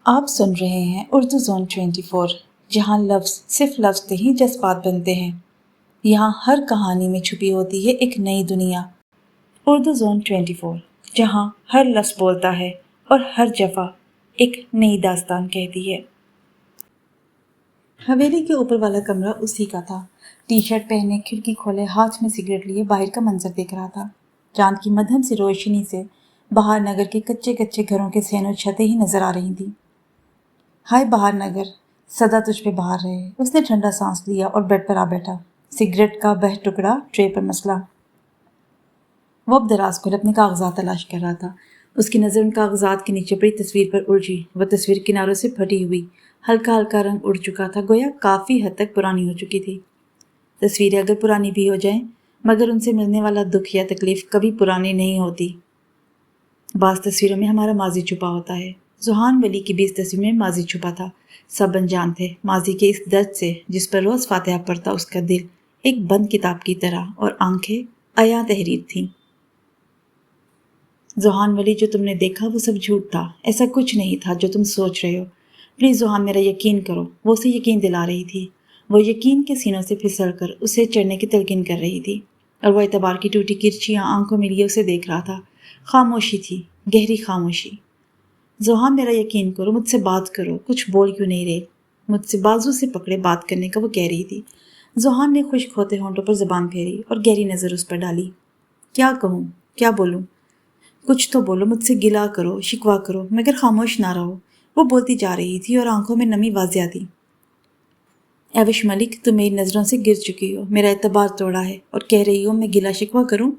آپ سن رہے ہیں اردو زون 24، جہاں لفظ صرف لفظ نہیں جذبات بنتے ہیں۔ یہاں ہر کہانی میں چھپی ہوتی ہے ایک نئی دنیا۔ اردو زون 24، جہاں ہر لفظ بولتا ہے اور ہر جفا ایک نئی داستان کہتی ہے۔ حویلی کے اوپر والا کمرہ اسی کا تھا۔ ٹی شرٹ پہنے، کھڑکی کھولے، ہاتھ میں سگریٹ لیے باہر کا منظر دیکھ رہا تھا۔ چاند کی مدھم سی روشنی سے بہار نگر کے کچے کچے گھروں کے سینوں چھتیں ہی نظر آ رہی تھیں۔ ہائے بہار نگر، صدا تجھ پہ بہار رہے۔ اس نے ٹھنڈا سانس لیا اور بیڈ پر آ بیٹھا، سگریٹ کا بہ ٹکڑا ٹرے پر مسلا۔ وہ اب دراز کھول اپنے کاغذات تلاش کر رہا تھا۔ اس کی نظر ان کاغذات کے نیچے پڑی تصویر پر الجھی۔ وہ تصویر کناروں سے پھٹی ہوئی، ہلکا ہلکا رنگ اڑ چکا تھا، گویا کافی حد تک پرانی ہو چکی تھی۔ تصویریں اگر پرانی بھی ہو جائیں، مگر ان سے ملنے والا دکھ یا تکلیف کبھی پرانی نہیں ہوتی۔ بعض تصویروں میں ہمارا ماضی چھپا ہوتا ہے۔ ذوحان ولی کی بھی اس تصویر میں ماضی چھپا تھا۔ سب انجان تھے ماضی کے اس درد سے جس پر روز فاتحہ پڑھتا اس کا دل ایک بند کتاب کی طرح، اور آنکھیں عیاں تحریر تھیں۔ ذوحان ولی، جو تم نے دیکھا وہ سب جھوٹ تھا، ایسا کچھ نہیں تھا جو تم سوچ رہے ہو۔ پلیز ذوحان، میرا یقین کرو۔ وہ اسے یقین دلا رہی تھی۔ وہ یقین کے سینوں سے پھسل کر اسے چڑھنے کی تلقین کر رہی تھی، اور وہ اعتبار کی ٹوٹی کرچیاں آنکھوں میں لیے اسے دیکھ رہا تھا۔ خاموشی تھی، گہری خاموشی۔ ذوحان، میرا یقین کرو، مجھ سے بات کرو، کچھ بول کیوں نہیں رہے؟ مجھ سے بازو سے پکڑے بات کرنے کا وہ کہہ رہی تھی۔ ذوحان نے خشک ہوتے ہونٹوں پر زبان پھیری اور گہری نظر اس پر ڈالی۔ کیا کہوں، کیا بولوں؟ کچھ تو بولو، مجھ سے گلا کرو، شکوا کرو، مگر خاموش نہ رہو۔ وہ بولتی جا رہی تھی اور آنکھوں میں نمی واضح تھی۔ ایوش ملک، تم میری نظروں سے گر چکی ہو، میرا اعتبار توڑا ہے، اور کہہ رہی ہو میں گلا شکوا کروں؟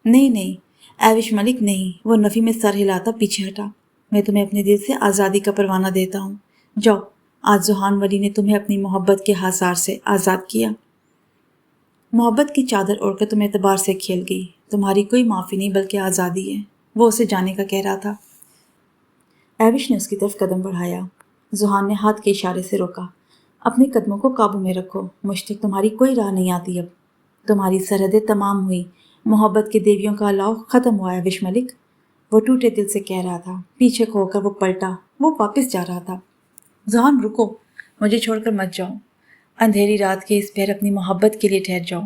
نہیں نہیں ایوش ملک، نہیں۔ وہ نفی میں سر ہلاتا پیچھے ہٹا۔ میں تمہیں اپنے دل سے آزادی کا پروانہ دیتا ہوں۔ جاؤ، آج ذوحان ولی نے تمہیں اپنی محبت کے حصار سے آزاد کیا۔ محبت کی چادر اوڑھ کر تم اعتبار سے کھیل گئی۔ تمہاری کوئی معافی نہیں بلکہ آزادی ہے۔ وہ اسے جانے کا کہہ رہا تھا۔ ایوش نے اس کی طرف قدم بڑھایا۔ ذوحان نے ہاتھ کے اشارے سے روکا۔ اپنے قدموں کو قابو میں رکھو، مجھ تک تمہاری کوئی راہ نہیں آتی اب۔ تمہاری سرحدیں تمام ہوئی، محبت کے دیویوں کا الاؤ ختم ہوا ایوش ملک۔ وہ ٹوٹے دل سے کہہ رہا تھا۔ پیچھے کھو کر وہ پلٹا، وہ واپس جا رہا تھا۔ ذوحان رکو، مجھے چھوڑ کر مت جاؤ۔ اندھیری رات کے اس پہر اپنی محبت کے لیے ٹھہر جاؤ۔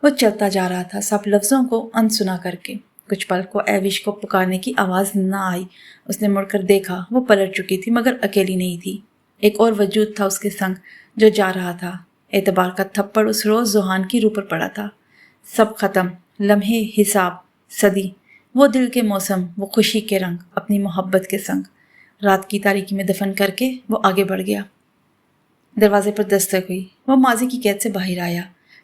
وہ چلتا جا رہا تھا، سب لفظوں کو انسنا کر کے۔ کچھ پل کو ایوش کو پکارنے کی آواز نہ آئی۔ اس نے مڑ کر دیکھا، وہ پلٹ چکی تھی مگر اکیلی نہیں تھی۔ ایک اور وجود تھا اس کے سنگ جو جا رہا تھا۔ اعتبار کا تھپڑ اس روز ذوحان کی روح پر پڑا تھا۔ سب ختم، لمحے، حساب، صدی، وہ دل کے موسم، وہ خوشی کے رنگ، اپنی محبت کے سنگ رات کی تاریکی میں دفن کر کے وہ آگے بڑھ گیا۔ دروازے پر دستک ہوئی۔ وہ ماضی کی قید سے باہر آیا،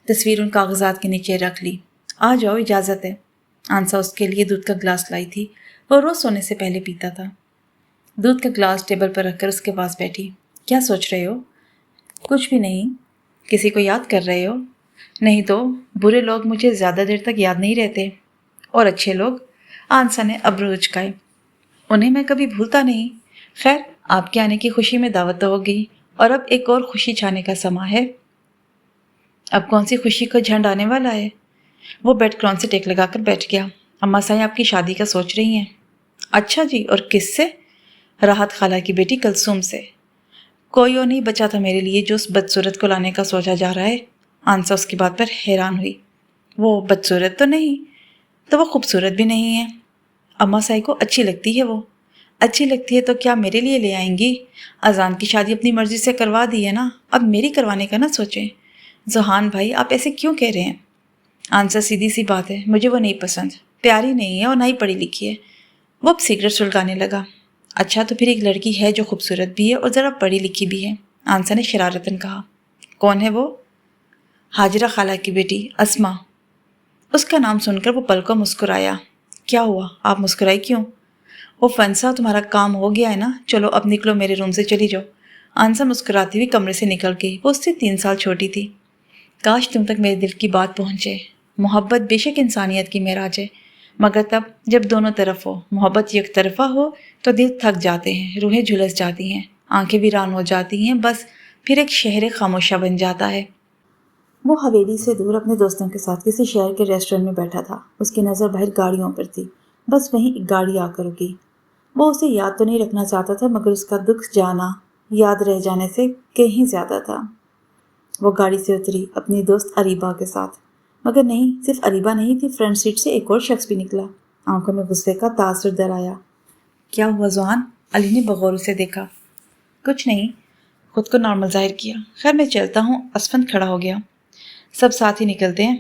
تصویر ان کاغذات کے نیچے رکھ لی۔ آ جاؤ، اجازت ہے۔ آنسا اس کے لیے دودھ کا گلاس لائی تھی، وہ روز سونے سے پہلے پیتا تھا۔ دودھ کا گلاس ٹیبل پر رکھ کر اس کے پاس بیٹھی۔ کیا سوچ رہے ہو؟ کچھ بھی نہیں۔ کسی کو یاد کر رہے ہو؟ نہیں تو برے لوگ مجھے زیادہ دیر تک یاد نہیں رہتے، اور اچھے لوگ؟ آنسا نے ابرو اچکائے۔ انہیں میں کبھی بھولتا نہیں۔ خیر، آپ کے آنے کی خوشی میں دعوت تو ہو گئی، اور اب ایک اور خوشی چھانے کا سما ہے۔ اب کون سی خوشی کو جھنڈ آنے والا ہے؟ وہ بیڈ کرون سے ٹیک لگا کر بیٹھ گیا۔ اماں سائیں آپ کی شادی کا سوچ رہی ہیں؟ اچھا جی، اور کس سے؟ راحت خالہ کی بیٹی کلثوم سے۔ کوئی اور نہیں بچا تھا میرے لیے جو اس بدصورت کو لانے کا سوچا جا رہا ہے۔ آنسا اس کی بات پر حیران ہوئی۔ وہ بدصورت تو نہیں، تو وہ خوبصورت بھی نہیں ہے۔ اماں سائی کو اچھی لگتی ہے وہ۔ اچھی لگتی ہے تو کیا میرے لیے لے آئیں گی؟ اذان کی شادی اپنی مرضی سے کروا دی ہے نا، اب میری کروانے کا نہ سوچیں۔ ذوحان بھائی، آپ ایسے کیوں کہہ رہے ہیں؟ آنسا، سیدھی سی بات ہے، مجھے وہ نہیں پسند، پیاری نہیں ہے اور نہ ہی پڑھی لکھی ہے۔ وہ اب سگریٹ سلگانے لگا۔ اچھا، تو پھر ایک لڑکی ہے جو خوبصورت بھی ہے اور ذرا پڑھی لکھی بھی ہے، آنسا نے شرارتاً کہا۔ کون ہے وہ؟ حاجرہ خالہ کی بیٹی اسما۔ اس کا نام سن کر وہ پل کو مسکرایا۔ کیا ہوا، آپ مسکرائی کیوں؟ وہ فنسا، تمہارا کام ہو گیا ہے نا، چلو اب نکلو، میرے روم سے چلی جاؤ۔ آنسا مسکراتی ہوئی کمرے سے نکل گئی۔ وہ اس سے 3 سال چھوٹی تھی۔ کاش تم تک میرے دل کی بات پہنچے۔ محبت بے شک انسانیت کی معراج ہے، مگر تب جب دونوں طرف ہو۔ محبت یک طرفہ ہو تو دل تھک جاتے ہیں، روحیں جھلس جاتی ہیں، آنکھیں ویران ہو جاتی ہیں، بس پھر ایک شہر خاموشہ بن جاتا ہے۔ وہ حویلی سے دور اپنے دوستوں کے ساتھ کسی شہر کے ریسٹورنٹ میں بیٹھا تھا۔ اس کی نظر باہر گاڑیوں پر تھی، بس وہیں ایک گاڑی آ کر رکی۔ وہ اسے یاد تو نہیں رکھنا چاہتا تھا مگر اس کا دکھ جانا یاد رہ جانے سے کہیں زیادہ تھا۔ وہ گاڑی سے اتری اپنی دوست اریبہ کے ساتھ، مگر نہیں، صرف اریبہ نہیں تھی، فرنٹ سیٹ سے ایک اور شخص بھی نکلا۔ آنکھوں میں غصے کا تاثر در آیا۔ کیا ہوا ذوحان؟ علی نے بغور اسے دیکھا۔ کچھ نہیں، خود کو نارمل ظاہر کیا۔ خیر میں چلتا ہوں۔ اسفند کھڑا ہو گیا۔ سب ساتھ ہی نکلتے ہیں۔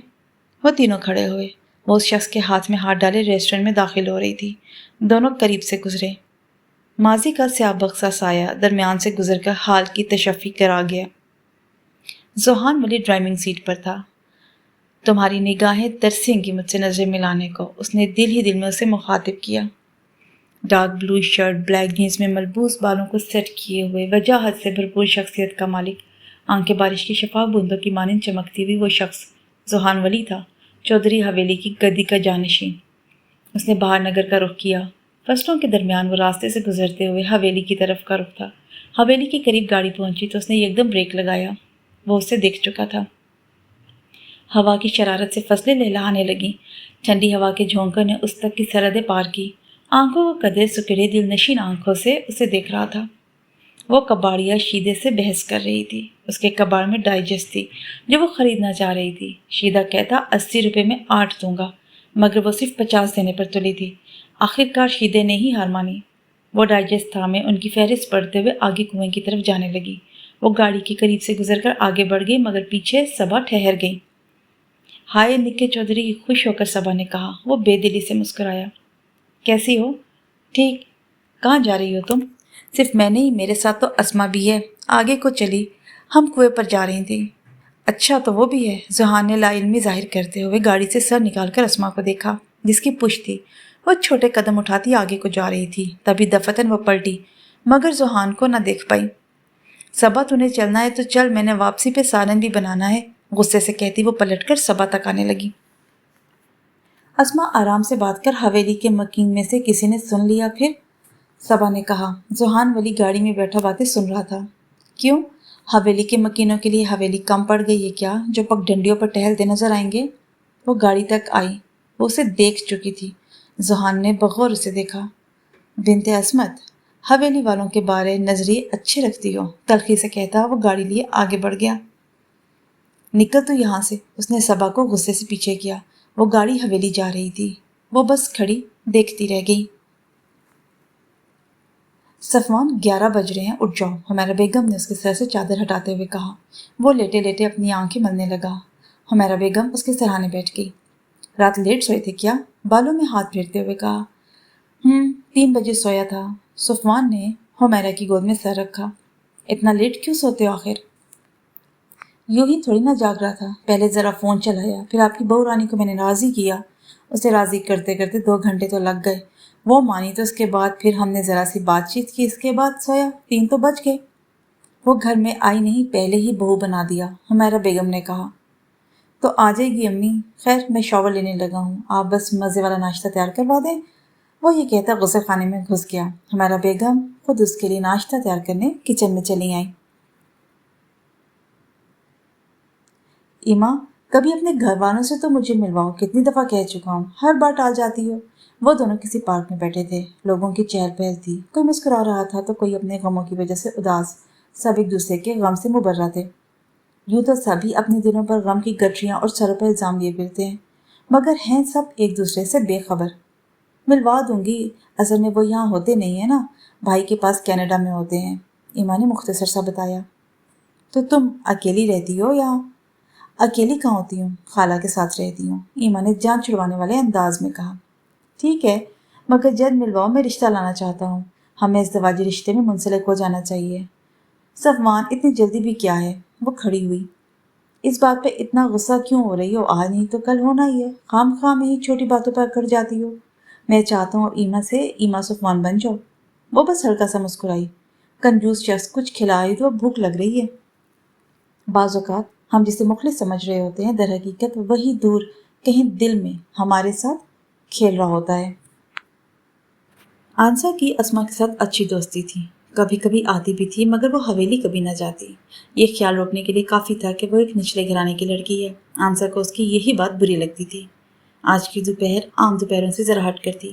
وہ تینوں کھڑے ہوئے۔ وہ اس شخص کے ہاتھ میں ہاتھ ڈالے ریسٹورنٹ میں داخل ہو رہی تھی۔ دونوں قریب سے گزرے۔ ماضی کا سیاہ بخشا سایہ درمیان سے گزر کر حال کی تشفی کرا گیا۔ ذوحان ولی ڈرائیونگ سیٹ پر تھا۔ تمہاری نگاہیں ترسیں گی مجھ سے نظریں ملانے کو، اس نے دل ہی دل میں اسے مخاطب کیا۔ Dark blue shirt, black jeans میں ملبوس بالوں کو سیٹ کیے ہوئے، وجاہت سے بھرپور شخصیت کا مالک، آنکھیں بارش کی شفاف بوندوں کی مانند چمکتی ہوئی وہ شخص ذوحان ولی تھا، چودھری حویلی کی گدی کا جانشین۔ اس نے باہر نگر کا رخ کیا۔ فصلوں کے درمیان وہ راستے سے گزرتے ہوئے حویلی کی طرف کا رخ تھا۔ حویلی کے قریب گاڑی پہنچی تو اس نے یکدم بریک لگایا۔ وہ اسے دیکھ چکا تھا۔ ہوا کی شرارت سے فصلیں لہلہانے لگیں۔ ٹھنڈی ہوا کے جھونکوں نے اس تک کی سرحدیں پار کی۔ آنکھوں کو قدرے سکڑے دل نشین آنکھوں سے اسے دیکھ رہا تھا۔ وہ کباڑیا شیدے سے بحث کر رہی تھی۔ اس کے کباڑ میں ڈائجسٹ تھی جو وہ خریدنا چاہ رہی تھی۔ شیدہ کہتا 80 روپے میں 8 دوں گا، مگر وہ صرف 50 دینے پر تلی تھی۔ آخرکار شیدے نے ہی ہار مانی۔ وہ ڈائجسٹ تھامے ان کی فہرست پڑھتے ہوئے آگے کنویں کی طرف جانے لگی۔ وہ گاڑی کے قریب سے گزر کر آگے بڑھ گئی مگر پیچھے صبا ٹھہر گئی۔ ہائے نکے چودھری، خوش ہو کر صبا نے کہا۔ وہ بے دلی سے مسکرایا۔ کیسی ہو؟ ٹھیک۔ کہاں جا رہی ہو تم؟ صرف میں نہیں، میرے ساتھ تو اسما بھی ہے۔ آگے کو چلی، ہم کنویں پر جا رہی تھیں۔ اچھا تو وہ بھی ہے؟ ذوحان نے لا علمی ظاہر کرتے ہوئے گاڑی سے سر نکال کر اسما کو دیکھا جس کی پشت تھی۔ وہ چھوٹے قدم اٹھاتی آگے کو جا رہی تھی، تبھی دفتن وہ پلٹی مگر ذوحان کو نہ دیکھ پائی۔ صبا تُونے چلنا ہے تو چل، میں نے واپسی پہ سالن بھی بنانا ہے، غصے سے کہتی وہ پلٹ کر صبا تک آنے لگی۔ اسما آرام سے بات کر حویلی کے مکین میں سے کسی نے سن لیا پھر؟ صبا نے کہا۔ ذوحان ولی گاڑی میں بیٹھا باتیں سن رہا تھا۔ کیوں؟ حویلی کے مکینوں کے لیے حویلی کم پڑ گئی ہے کیا، جو پگ ڈنڈیوں پر ٹہلتے نظر آئیں گے؟ وہ گاڑی تک آئی۔ وہ اسے دیکھ چکی تھی۔ ذوحان نے بغور اسے دیکھا۔ بنت عصمت، حویلی والوں کے بارے نظریے اچھے رکھتی ہو، تلخی سے کہتا وہ گاڑی لیے آگے بڑھ گیا۔ نکل تو یہاں سے، اس نے صبا کو غصے سے پیچھے کیا۔ وہ گاڑی حویلی جا رہی تھی۔ وہ بس کھڑی دیکھتی رہ گئی۔ صفوان، 11 بج رہے ہیں، اٹھ جاؤ، حمیرہ بیگم نے اس کے سر سے چادر ہٹاتے ہوئے کہا۔ وہ لیٹے لیٹے اپنی آنکھیں ملنے لگا۔ حمیرہ بیگم اس کے سرہانے بیٹھ گئی۔ رات لیٹ سوئے تھے کیا؟ بالوں میں ہاتھ پھیرتے ہوئے کہا۔ 3 بجے سویا تھا۔ صفوان نے حمیرہ کی گود میں سر رکھا۔ اتنا لیٹ کیوں سوتے ہو آخر؟ یوں ہی تھوڑی نہ جاگ رہا تھا، پہلے ذرا فون چلایا، پھر آپ کی بہو رانی کو میں نے راضی کیا۔ اسے راضی کرتے کرتے 2 گھنٹے تو لگ گئے۔ وہ مانی تو اس کے بعد پھر ہم نے ذرا سی بات چیت کی، اس کے بعد سویا، 3 تو بج گئے۔ وہ گھر میں آئی نہیں، پہلے ہی بہو بنا دیا، حمیرہ بیگم نے کہا۔ تو آ جائے گی امی، خیر میں شاور لینے لگا ہوں، آپ بس مزے والا ناشتہ تیار کروا دیں۔ وہ یہ کہتا غسل خانے میں گھس گیا۔ حمیرہ بیگم خود اس کے لیے ناشتہ تیار کرنے کچن میں چلی آئیں۔ ایما، کبھی اپنے گھر والوں سے تو مجھے ملواؤ، کتنی دفعہ کہہ چکا ہوں، ہر بار ٹال جاتی ہو۔ وہ دونوں کسی پارک میں بیٹھے تھے، لوگوں کی چہل پہل تھی، کوئی مسکرا رہا تھا تو کوئی اپنے غموں کی وجہ سے اداس، سب ایک دوسرے کے غم سے مبرہ تھے۔ یوں تو سبھی اپنے دلوں پر غم کی گٹریاں اور سروں پر الزام لیے پھرتے ہیں، مگر ہیں سب ایک دوسرے سے بے خبر۔ ملوا دوں گی، اصل میں وہ یہاں ہوتے نہیں ہیں نا، بھائی کے پاس کینیڈا میں ہوتے ہیں، ایما نے مختصر سا بتایا۔ تو تم اکیلی رہتی ہو یہاں؟ اکیلی کہاں ہوتی ہوں، خالہ کے ساتھ رہتی ہوں، ایما نے جان چھڑوانے والے انداز میں کہا۔ ٹھیک ہے، مگر جد ملواؤ، میں رشتہ لانا چاہتا ہوں، ہمیں ازدواجی رشتے میں منسلک ہو جانا چاہیے۔ صفوان، اتنی جلدی بھی کیا ہے؟ وہ کھڑی ہوئی۔ اس بات پہ اتنا غصہ کیوں ہو رہی ہو؟ آج نہیں تو کل ہونا ہی ہے، خام خواہ میں ہی چھوٹی باتوں پر اکڑ جاتی ہو۔ میں چاہتا ہوں ایما سے ایما صفوان بن جاؤ۔ وہ بس ہلکا سا مسکرائی۔ کنجوس شخص، کچھ کھلائے تو بھوک لگ رہی ہے۔ بعض اوقات ہم جسے مخلص سمجھ رہے ہوتے ہیں، در حقیقت وہی دور کہیں دل میں ہمارے ساتھ کھیل رہا ہوتا ہے۔ آنسا کی اسما کے ساتھ اچھی دوستی تھی، کبھی کبھی آتی بھی تھی، مگر وہ حویلی کبھی نہ جاتی۔ یہ خیال روکنے کے لیے کافی تھا کہ وہ ایک نچلے گھرانے کی لڑکی ہے۔ آنسا کو اس کی یہی بات بری لگتی تھی۔ آج کی دوپہر عام دوپہروں سے ذرا ہٹ کر تھی۔